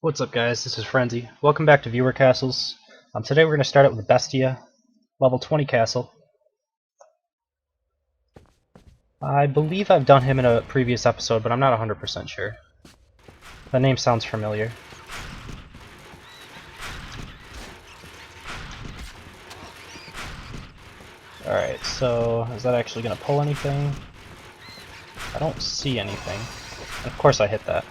What's up, guys? This is Frenzy. Welcome back to Viewer Castles. Today we're going to start out with Bestia, level 20 castle. I believe I've done him in a previous episode, but I'm not 100% sure. The name sounds familiar. Alright, so is that actually going to pull anything? I don't see anything. Of course I hit that.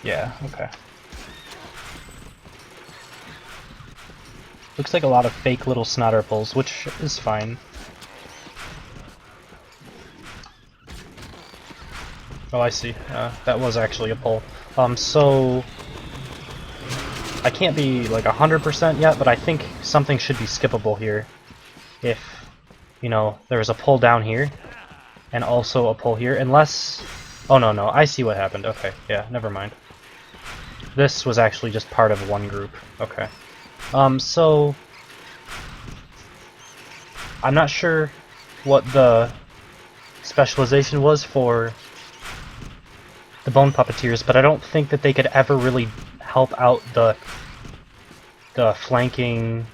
Yeah, okay. Looks like a lot of fake little snotter pulls, which is fine. Oh, I see. That was actually a pull. So I can't be like 100% yet, but I think something should be skippable here. If, you know, there's a pull down here, and also a pull here, unless... Oh, no, I see what happened. Okay, yeah, never mind. This was actually just part of one group. Okay. So... I'm not sure what the specialization was for the bone puppeteers, but I don't think that they could ever really help out the flanking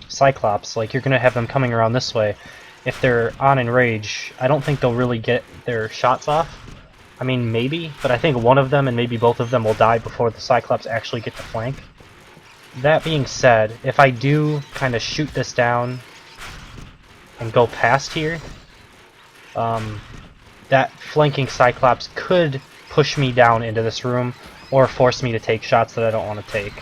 Cyclops. Like, you're gonna have them coming around this way. If they're on Enrage, I don't think they'll really get their shots off. I mean, maybe, but I think one of them and maybe both of them will die before the Cyclops actually get to flank. That being said, if I do kind of shoot this down and go past here, that flanking Cyclops could push me down into this room or force me to take shots that I don't want to take.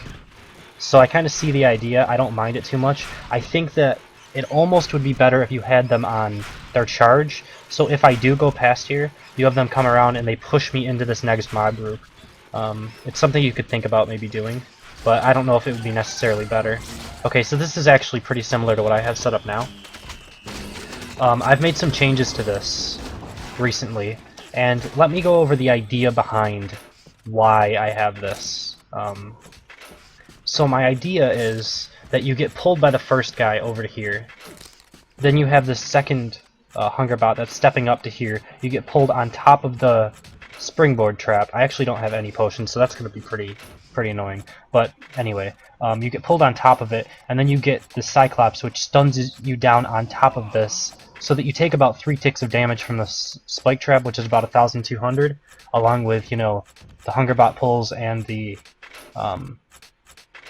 So I kind of see the idea. I don't mind it too much. I think that it almost would be better if you had them on their charge. So if I do go past here, you have them come around and they push me into this next mob group. It's something you could think about maybe doing, but I don't know if it would be necessarily better. Okay, so this is actually pretty similar to what I have set up now. I've made some changes to this recently, and let me go over the idea behind why I have this. So my idea is that you get pulled by the first guy over to here, then you have the second Hungerbot that's stepping up to here. You get pulled on top of the springboard trap. I actually don't have any potions, so that's going to be pretty annoying. But anyway, you get pulled on top of it, and then you get the Cyclops, which stuns you down on top of this, so that you take about 3 ticks of damage from the spike trap, which is about 1,200, along with, you know, the Hungerbot pulls and the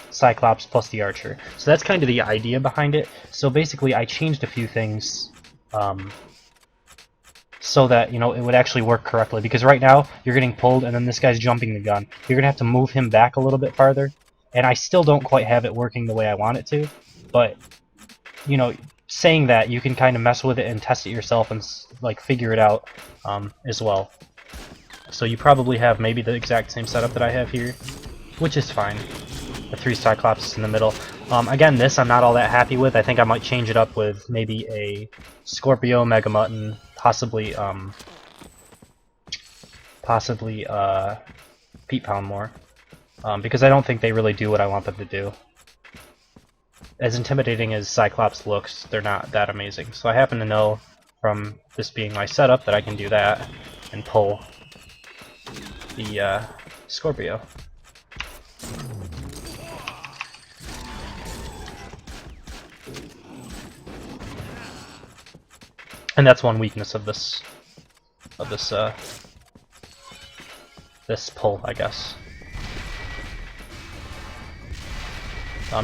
Cyclops plus the Archer. So that's kind of the idea behind it. So basically I changed a few things so that, you know, it would actually work correctly, because right now you're getting pulled and then this guy's jumping the gun. You're gonna have to move him back a little bit farther, and I still don't quite have it working the way I want it to, but, you know, saying that, you can kind of mess with it and test it yourself and like figure it out as well. So you probably have maybe the exact same setup that I have here, which is fine. The 3 Cyclops in the middle. Again, this I'm not all that happy with. I think I might change it up with maybe a Scorpio, Mega Mutton, possibly Pete Poundmore, because I don't think they really do what I want them to do. As intimidating as Cyclops looks, they're not that amazing. So I happen to know from this being my setup that I can do that and pull the Scorpio. And that's one weakness of this this pull, I guess.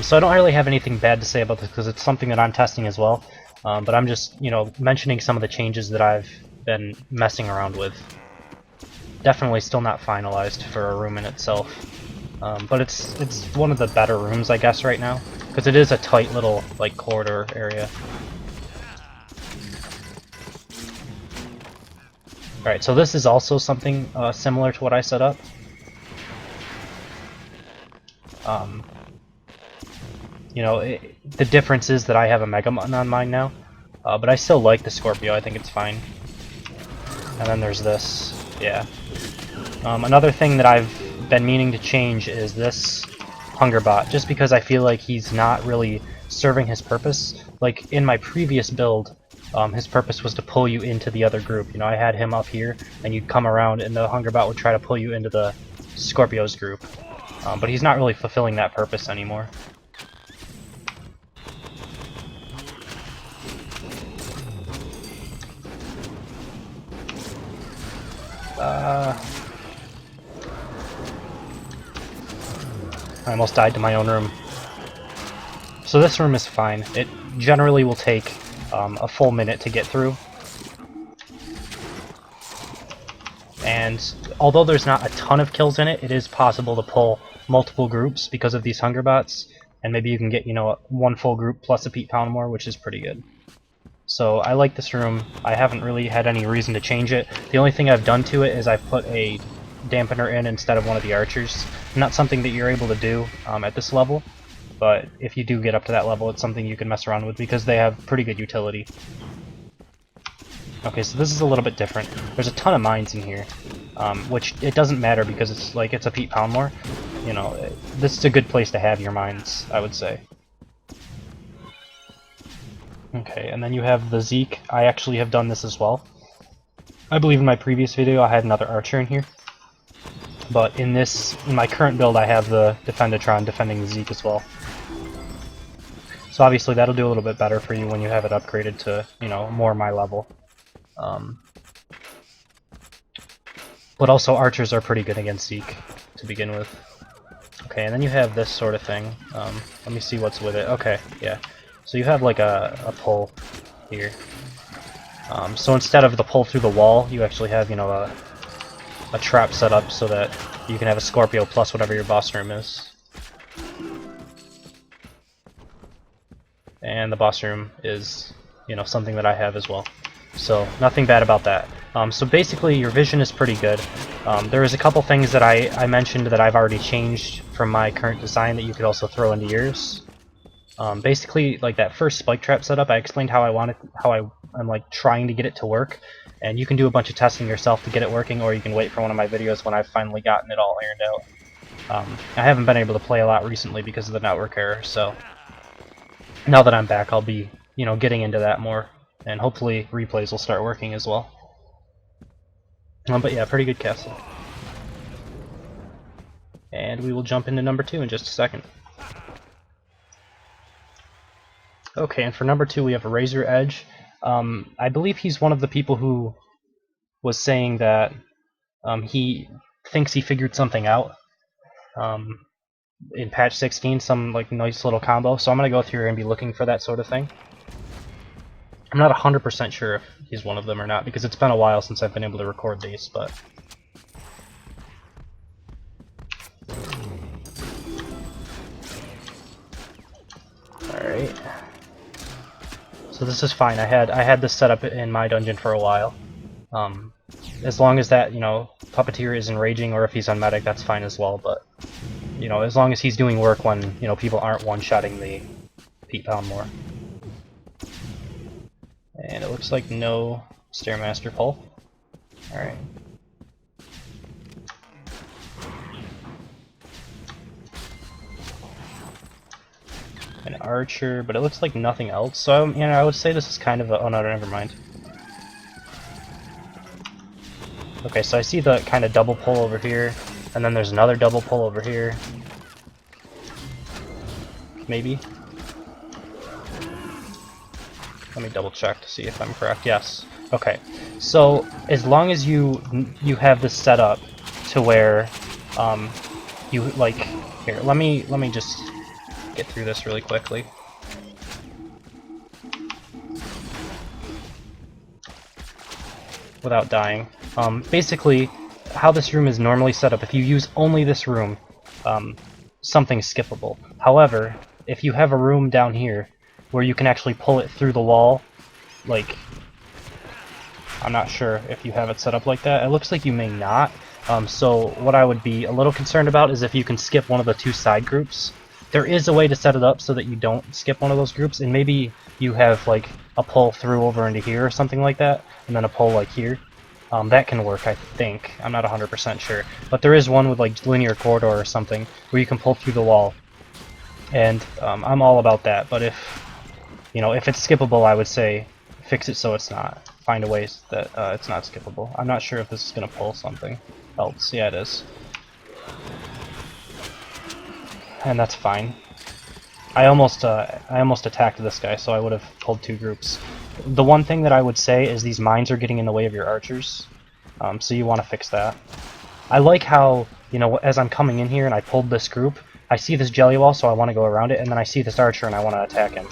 So I don't really have anything bad to say about this because it's something that I'm testing as well. But I'm just, you know, mentioning some of the changes that I've been messing around with. Definitely still not finalized for a room in itself. But it's one of the better rooms, I guess, right now, because it is a tight little like corridor area. Alright, so this is also something similar to what I set up. You know, the difference is that I have a Mega Mutton on mine now, but I still like the Scorpio. I think it's fine. And then there's this, yeah. Another thing that I've been meaning to change is this Hungerbot, just because I feel like he's not really serving his purpose. Like, in my previous build, his purpose was to pull you into the other group. You know, I had him up here, and you'd come around, and the Hungerbot would try to pull you into the Scorpio's group. But he's not really fulfilling that purpose anymore. I almost died to my own room. So this room is fine. It generally will take a full minute to get through. And although there's not a ton of kills in it, it is possible to pull multiple groups because of these Hungerbots. And maybe you can get, you know, one full group plus a Pete Poundmore, which is pretty good. So I like this room. I haven't really had any reason to change it. The only thing I've done to it is I've put a dampener in instead of one of the archers. Not something that you're able to do at this level, but if you do get up to that level, it's something you can mess around with because they have pretty good utility. Okay, so this is a little bit different. There's a ton of mines in here, which it doesn't matter because it's a Pete Poundmore. You know, this is a good place to have your mines, I would say. Okay, and then you have the Zeke. I actually have done this as well. I believe in my previous video I had another archer in here. But in my current build I have the Defendatron defending the Zeke as well. So obviously that'll do a little bit better for you when you have it upgraded to, you know, more my level. But also archers are pretty good against Zeke to begin with. Okay, and then you have this sort of thing. Let me see what's with it. Okay, yeah. So you have like a pull here. So instead of the pull through the wall, you actually have, you know, a trap set up so that you can have a Scorpio plus whatever your boss room is. And the boss room is, you know, something that I have as well. So nothing bad about that. So basically your vision is pretty good. There is a couple things that I mentioned that I've already changed from my current design that you could also throw into yours. Basically, like that first spike trap setup, I explained how I'm like trying to get it to work, and you can do a bunch of testing yourself to get it working, or you can wait for one of my videos when I've finally gotten it all ironed out. I haven't been able to play a lot recently because of the network error, so now that I'm back, I'll be, you know, getting into that more, and hopefully replays will start working as well. But yeah, pretty good castle. And we will jump into number 2 in just a second. Okay, and for number 2 we have Razor Edge. I believe he's one of the people who was saying that he thinks he figured something out in patch 16, some like nice little combo, so I'm going to go through here and be looking for that sort of thing. I'm not 100% sure if he's one of them or not, because it's been a while since I've been able to record these, but... Alright. So this is fine. I had this set up in my dungeon for a while. As long as that, you know, Puppeteer isn't raging, or if he's on medic, that's fine as well, but, you know, as long as he's doing work when, you know, people aren't one-shotting the Pete Poundmore. And it looks like no Stairmaster pull. Alright. An archer, but it looks like nothing else. So, you know, I would say this is kind of a... Oh no, never mind. Okay, so I see the kind of double pull over here, and then there's another double pull over here. Maybe. Let me double check to see if I'm correct. Yes. Okay. So as long as you have this set up to where you like here. Let me just get through this really quickly. Without dying. Basically, how this room is normally set up, if you use only this room, something's skippable. However, if you have a room down here where you can actually pull it through the wall, like, I'm not sure if you have it set up like that. It looks like you may not. So what I would be a little concerned about is if you can skip one of the 2 side groups. There is a way to set it up so that you don't skip one of those groups, and maybe you have like a pull through over into here or something like that, and then a pull like here. That can work, I think. I'm not 100% sure. But there is one with like linear corridor or something where you can pull through the wall. And I'm all about that, but if, you know, if it's skippable, I would say fix it so it's not. Find a way that it's not skippable. I'm not sure if this is going to pull something else. Yeah, it is. And that's fine. I almost attacked this guy, so I would have pulled 2 groups. The one thing that I would say is these mines are getting in the way of your archers, so you want to fix that. I like how, you know, as I'm coming in here and I pulled this group, I see this jelly wall, so I want to go around it, and then I see this archer and I want to attack him.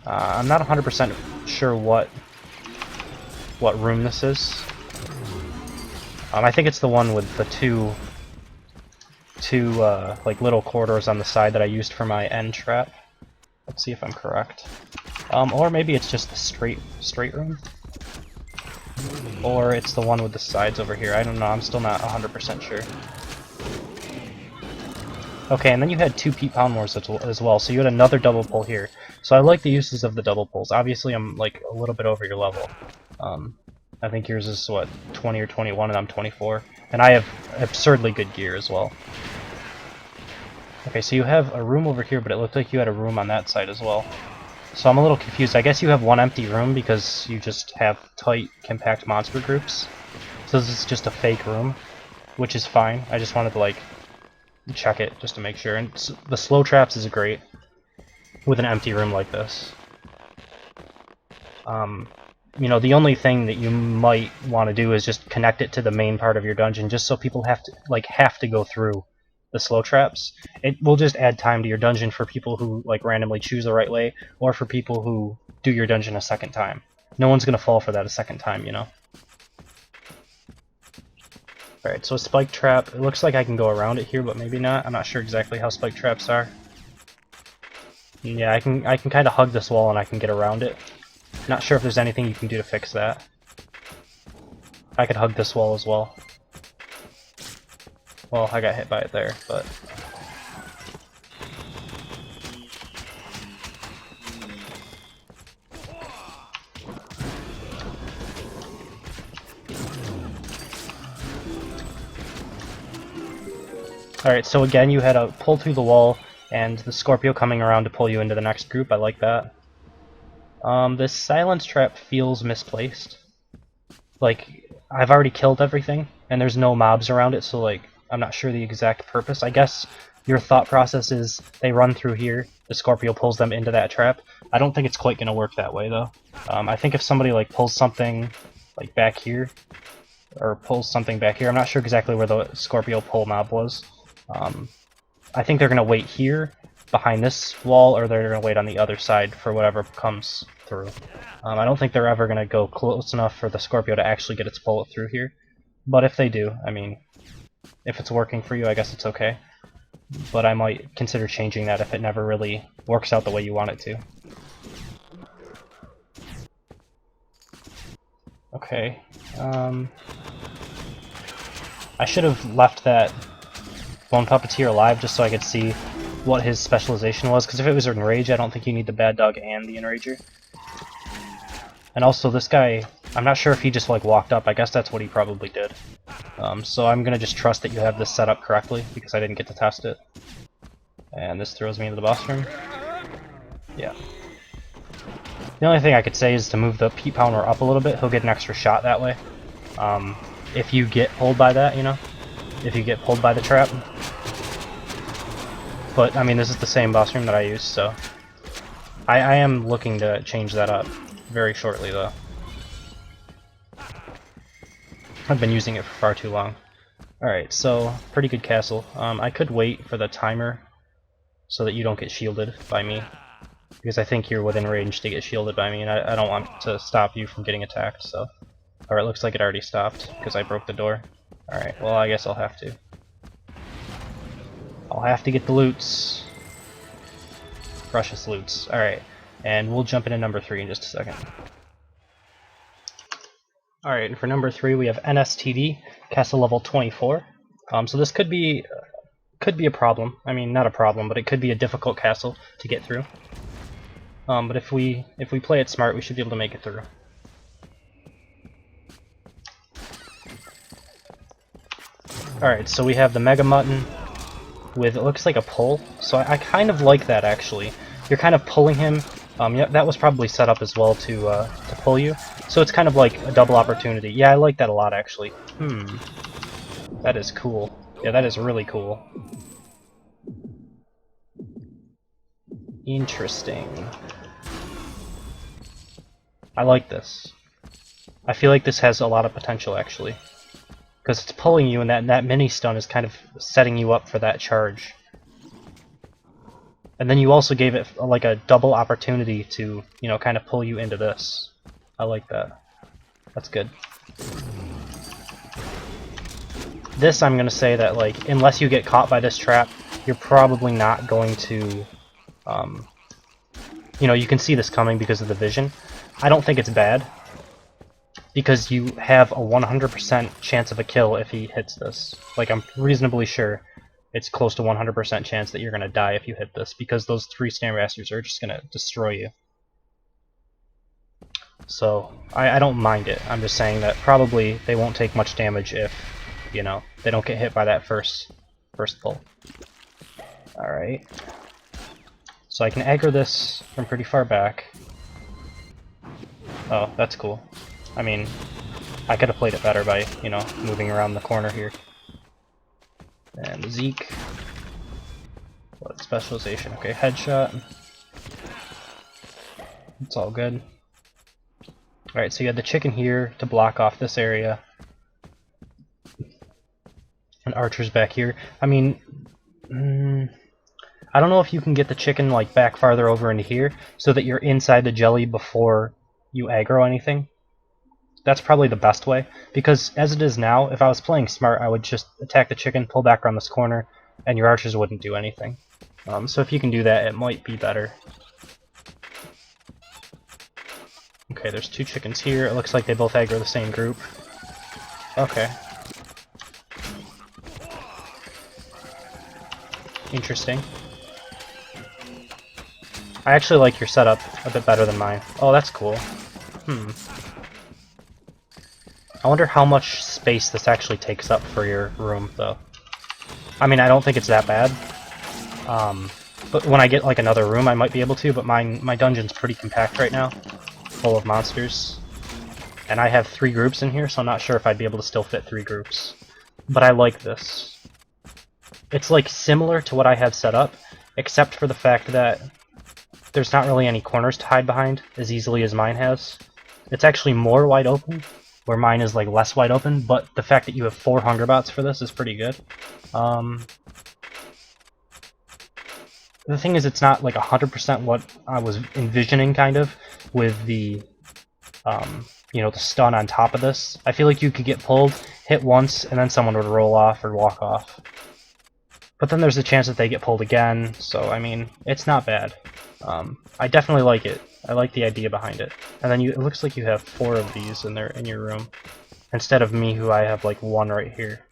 I'm not 100% sure what room this is. I think it's the one with the two like little corridors on the side that I used for my end trap. Let's see if I'm correct. Or maybe it's just the straight room. Or it's the one with the sides over here. I don't know. I'm still not 100% sure. Okay, and then you had 2 Pete Poundmores as well, so you had another double pull here. So I like the uses of the double pulls. Obviously, I'm like a little bit over your level. I think yours is, what, 20 or 21, and I'm 24. And I have absurdly good gear as well. Okay, so you have a room over here, but it looked like you had a room on that side as well. So I'm a little confused. I guess you have one empty room because you just have tight, compact monster groups. So this is just a fake room, which is fine. I just wanted to, like, check it just to make sure. And the slow traps is great with an empty room like this. You know, the only thing that you might want to do is just connect it to the main part of your dungeon, just so people have to go through the slow traps. It will just add time to your dungeon for people who like randomly choose the right way, or for people who do your dungeon a second time. No one's gonna fall for that a second time, you know. Alright, so a spike trap. It looks like I can go around it here, but maybe not. I'm not sure exactly how spike traps are. Yeah, I can kind of hug this wall and I can get around it. Not sure if there's anything you can do to fix that. I could hug this wall as well. Well, I got hit by it there, but... Alright, so again, you had a pull through the wall, and the Scorpio coming around to pull you into the next group. I like that. This silence trap feels misplaced. Like, I've already killed everything, and there's no mobs around it, so like, I'm not sure the exact purpose. I guess your thought process is they run through here, the Scorpio pulls them into that trap. I don't think it's quite going to work that way, though. I think if somebody like pulls something like back here, or pulls something back here, I'm not sure exactly where the Scorpio pull mob was. I think they're going to wait here, behind this wall, or they're going to wait on the other side for whatever comes through. I don't think they're ever going to go close enough for the Scorpio to actually get its bullet through here. But if they do, I mean, if it's working for you, I guess it's okay. But I might consider changing that if it never really works out the way you want it to. Okay. I should have left that Bone Puppeteer alive just so I could see what his specialization was, because if it was Enrage, I don't think you need the Bad Dog and the Enrager. And also, this guy, I'm not sure if he just like walked up. I guess that's what he probably did. So I'm gonna just trust that you have this set up correctly, because I didn't get to test it. And this throws me into the boss room. Yeah. The only thing I could say is to move the Pete Pounder up a little bit. He'll get an extra shot that way. If you get pulled by that, you know? If you get pulled by the trap. But, I mean, this is the same boss room that I used, so... I am looking to change that up very shortly, though. I've been using it for far too long. Alright, so, pretty good castle. I could wait for the timer so that you don't get shielded by me. Because I think you're within range to get shielded by me, and I don't want to stop you from getting attacked, so... Alright, looks like it already stopped, because I broke the door. Alright, well, I guess I'll have to. I'll have to get the loots. Precious loots. Alright, and we'll jump into number 3 in just a second. Alright, and for number 3 we have Nstd, castle level 24. So this could be a problem. I mean, not a problem, but it could be a difficult castle to get through. But if we play it smart, we should be able to make it through. Alright, so we have the Mega Mutton with, it looks like a pull. So I kind of like that, actually. you're kind of pulling him. Yeah, that was probably set up as well to pull you. So it's kind of like a double opportunity. Yeah, I like that a lot, actually. That is cool. Yeah, that is really cool. Interesting. I like this. I feel like this has a lot of potential, actually. Because it's pulling you, and that mini stun is kind of setting you up for that charge. And then you also gave it like a double opportunity to, you know, kind of pull you into this. I like that. That's good. This, I'm gonna say that, like, unless you get caught by this trap, you're probably not going to, you know, you can see this coming because of the vision. I don't think it's bad, because you have a 100% chance of a kill if he hits this. Like, I'm reasonably sure it's close to 100% chance that you're gonna die if you hit this, because those 3 Stand Masters are just gonna destroy you. So, I don't mind it. I'm just saying that probably they won't take much damage if, you know, they don't get hit by that first pull. Alright. So I can aggro this from pretty far back. Oh, that's cool. I mean, I could have played it better by, you know, moving around the corner here. And Zeke. What, specialization? Okay, headshot. It's all good. Alright, so you had the chicken here to block off this area. And archers back here. I mean, I don't know if you can get the chicken like back farther over into here so that you're inside the jelly before you aggro anything. That's probably the best way, because as it is now, if I was playing smart, I would just attack the chicken, pull back around this corner, and your archers wouldn't do anything. So if you can do that, it might be better. Okay, there's 2 chickens here. It looks like they both aggro the same group. Okay. Interesting. I actually like your setup a bit better than mine. Oh, that's cool. I wonder how much space this actually takes up for your room, though. I mean, I don't think it's that bad. But when I get like another room, I might be able to, but my dungeon's pretty compact right now. Full of monsters. And I have 3 groups in here, so I'm not sure if I'd be able to still fit 3 groups. But I like this. It's like similar to what I have set up, except for the fact that there's not really any corners to hide behind as easily as mine has. It's actually more wide open, where mine is like less wide open, but the fact that you have 4 hunger bots for this is pretty good. The thing is, it's not like 100% what I was envisioning, kind of, with the, you know, the stun on top of this. I feel like you could get pulled, hit once, and then someone would roll off or walk off. But then there's a chance that they get pulled again, so I mean, it's not bad. I definitely like it. I like the idea behind it. And then it looks like you have 4 of these in your room, instead of me, who I have like 1 right here.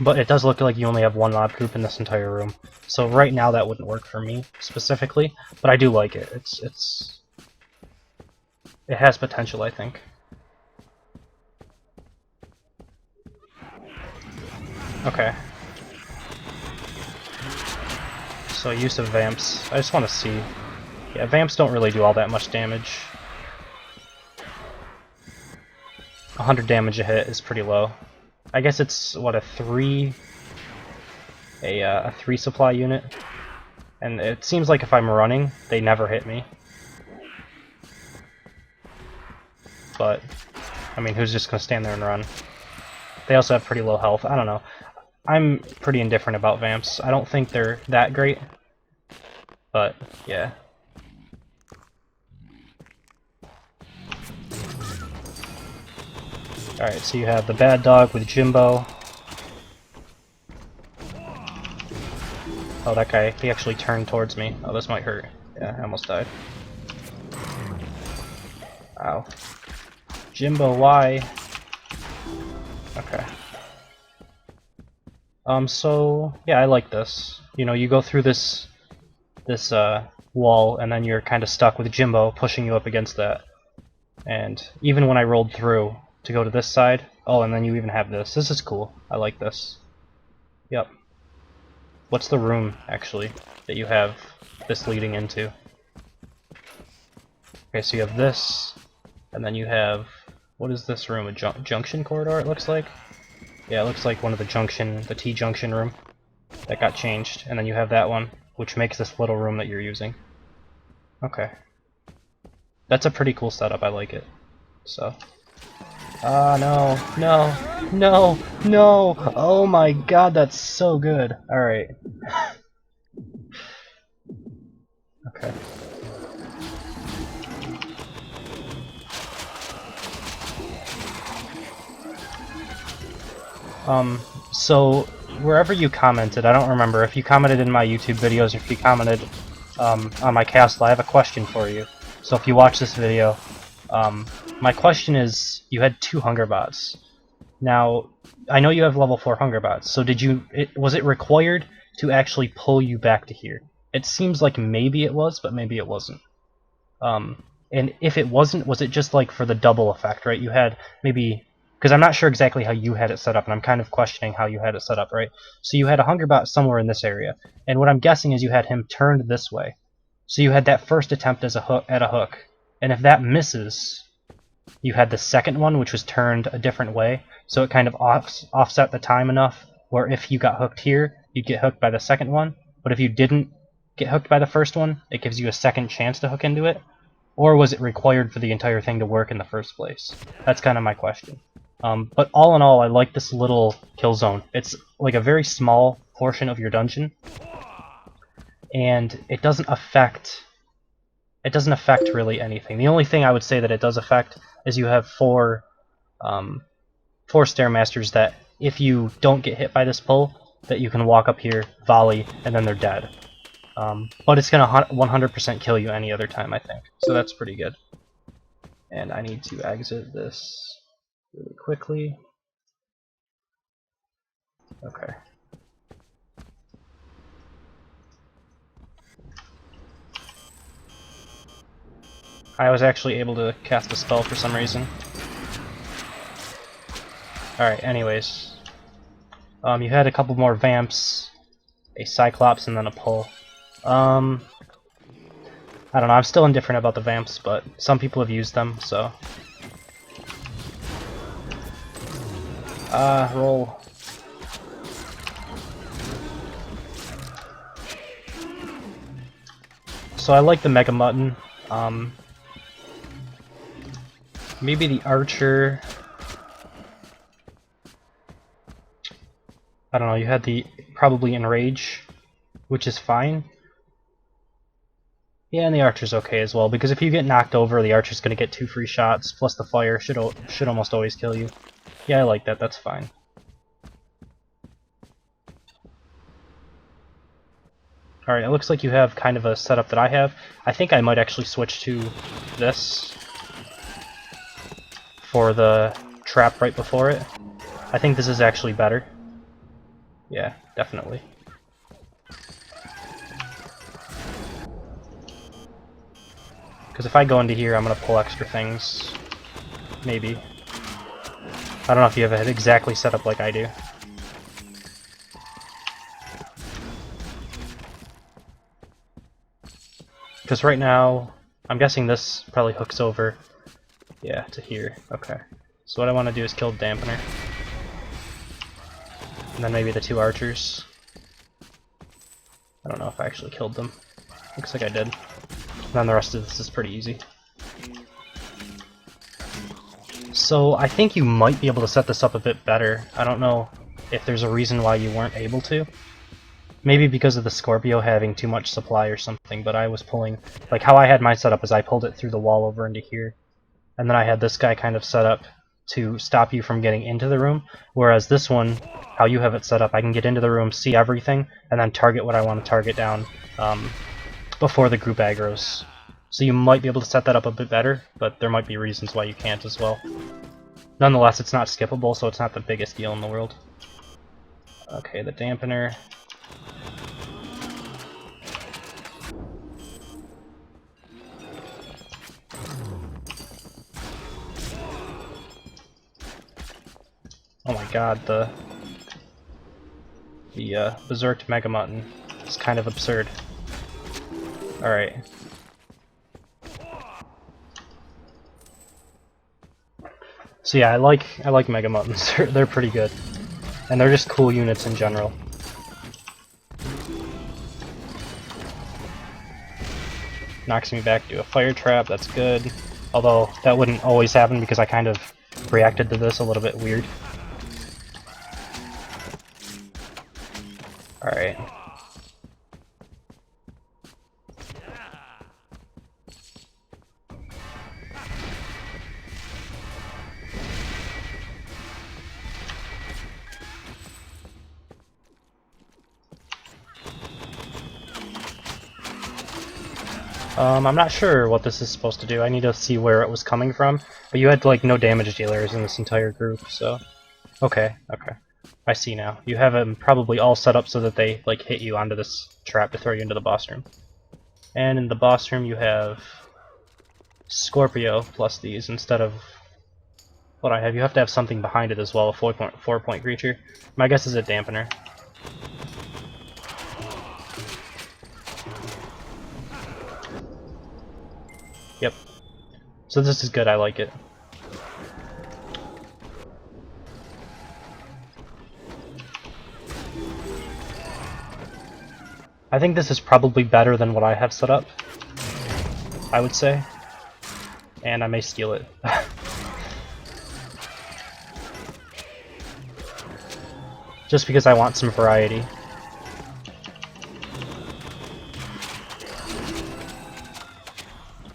But it does look like you only have 1 mob group in this entire room. So right now that wouldn't work for me specifically, but I do like it. It has potential, I think. Okay. So use of vamps. I just want to see. Yeah, vamps don't really do all that much damage. 100 damage a hit is pretty low. I guess it's what, a 3 supply unit, and it seems like if I'm running, they never hit me. But I mean, who's just gonna stand there and run? They also have pretty low health. I don't know. I'm pretty indifferent about vamps. I don't think they're that great, but yeah. Alright, so you have the bad dog with Jimbo. Oh, that guy, he actually turned towards me. Oh, this might hurt. Yeah, I almost died. Ow. Jimbo, why? Okay. So, yeah, I like this. You know, you go through this wall, and then you're kind of stuck with Jimbo pushing you up against that. And even when I rolled through to go to this side, oh, and then you even have this. This is cool. I like this. Yep. What's the room, actually, that you have this leading into? Okay, so you have this, and then you have... What is this room? A junction corridor, it looks like? Yeah, it looks like one of the T-junction room that got changed. And then you have that one, which makes this little room that you're using. Okay. That's a pretty cool setup, I like it. So... no, no, no, no! Oh my god, that's so good! Alright. Okay. So, wherever you commented, I don't remember, if you commented in my YouTube videos or if you commented on my castle, I have a question for you. So if you watch this video, my question is, you had 2 hunger bots. Now, I know you have level 4 hunger bots, so was it required to actually pull you back to here? It seems like maybe it was, but maybe it wasn't. And if it wasn't, was it just like for the double effect, right? You had maybe... Because I'm not sure exactly how you had it set up, and I'm kind of questioning how you had it set up, right? So you had a hunger bot somewhere in this area, and what I'm guessing is you had him turned this way. So you had that first attempt as a hook, and if that misses, you had the second one, which was turned a different way, so it kind of offset the time enough where if you got hooked here, you'd get hooked by the second one, but if you didn't get hooked by the first one, it gives you a second chance to hook into it. Or was it required for the entire thing to work in the first place? That's kind of my question. But all in all, I like this little kill zone. It's like a very small portion of your dungeon, and it doesn't affect really anything. The only thing I would say that it does affect is you have four Stairmasters that if you don't get hit by this pull, that you can walk up here, volley, and then they're dead. But it's going to 100% kill you any other time, I think. So that's pretty good. And I need to exit this really quickly. Okay. I was actually able to cast a spell for some reason. Alright, anyways. You had a couple more Vamps, a Cyclops, and then a pull. I don't know, I'm still indifferent about the Vamps, but some people have used them, so... roll. So I like the Mega Mutton. Maybe the Archer. I don't know, you had the probably Enrage, which is fine. Yeah, and the Archer's okay as well, because if you get knocked over, the Archer's gonna get 2 free shots, plus the fire should almost always kill you. Yeah, I like that, that's fine. Alright, it looks like you have kind of a setup that I have. I think I might actually switch to this for the trap right before it. I think this is actually better. Yeah, definitely. Because if I go into here, I'm going to pull extra things. Maybe. I don't know if you have it exactly set up like I do. Because right now, I'm guessing this probably hooks over, yeah, to here. Okay. So what I want to do is kill the Dampener. And then maybe the 2 Archers. I don't know if I actually killed them. Looks like I did. And then the rest of this is pretty easy. So I think you might be able to set this up a bit better. I don't know if there's a reason why you weren't able to. Maybe because of the Scorpio having too much supply or something, but I was pulling... Like, how I had mine set up is I pulled it through the wall over into here. And then I had this guy kind of set up to stop you from getting into the room, whereas this one, how you have it set up, I can get into the room, see everything, and then target what I want to target down before the group aggros. So you might be able to set that up a bit better, but there might be reasons why you can't as well. Nonetheless, it's not skippable, so it's not the biggest deal in the world. Okay, the Dampener... Oh my god, the... The Berserked Mega Mutton is kind of absurd. Alright. So yeah, I like Mega Muttons. They're pretty good. And they're just cool units in general. Knocks me back to a fire trap, that's good. Although that wouldn't always happen because I kind of reacted to this a little bit weird. Alright. I'm not sure what this is supposed to do. I need to see where it was coming from. But you had like no damage dealers in this entire group, so... Okay, okay. I see now. You have them probably all set up so that they like hit you onto this trap to throw you into the boss room. And in the boss room you have Scorpio plus these instead of what I have. You have to have something behind it as well, a 4-point creature. My guess is a dampener. Yep. So this is good, I like it. I think this is probably better than what I have set up, I would say. And I may steal it. Just because I want some variety.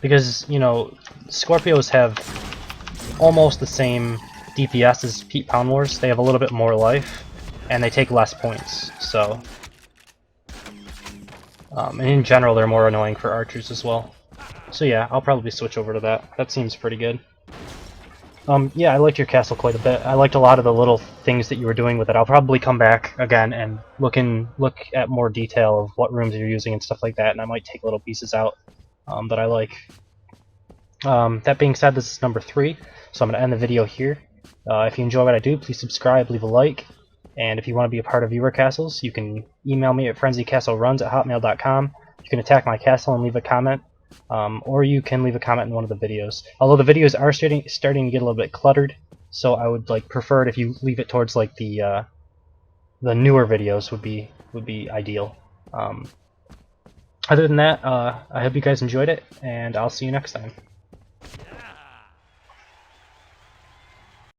Because, you know, Scorpios have almost the same DPS as Pete Pound Wars. They have a little bit more life, and they take less points, so... and in general, they're more annoying for archers as well. So yeah, I'll probably switch over to that. That seems pretty good. Yeah, I liked your castle quite a bit. I liked a lot of the little things that you were doing with it. I'll probably come back again and look at more detail of what rooms you're using and stuff like that, and I might take little pieces out that I like. That being said, this is number 3, so I'm going to end the video here. If you enjoy what I do, please subscribe, leave a like, and if you want to be a part of viewer castles, you can email me at frenzycastleruns@hotmail.com. You can attack my castle and leave a comment, or you can leave a comment in one of the videos. Although the videos are starting to get a little bit cluttered, so I would like prefer it if you leave it towards like the newer videos would be ideal. Other than that, I hope you guys enjoyed it, and I'll see you next time.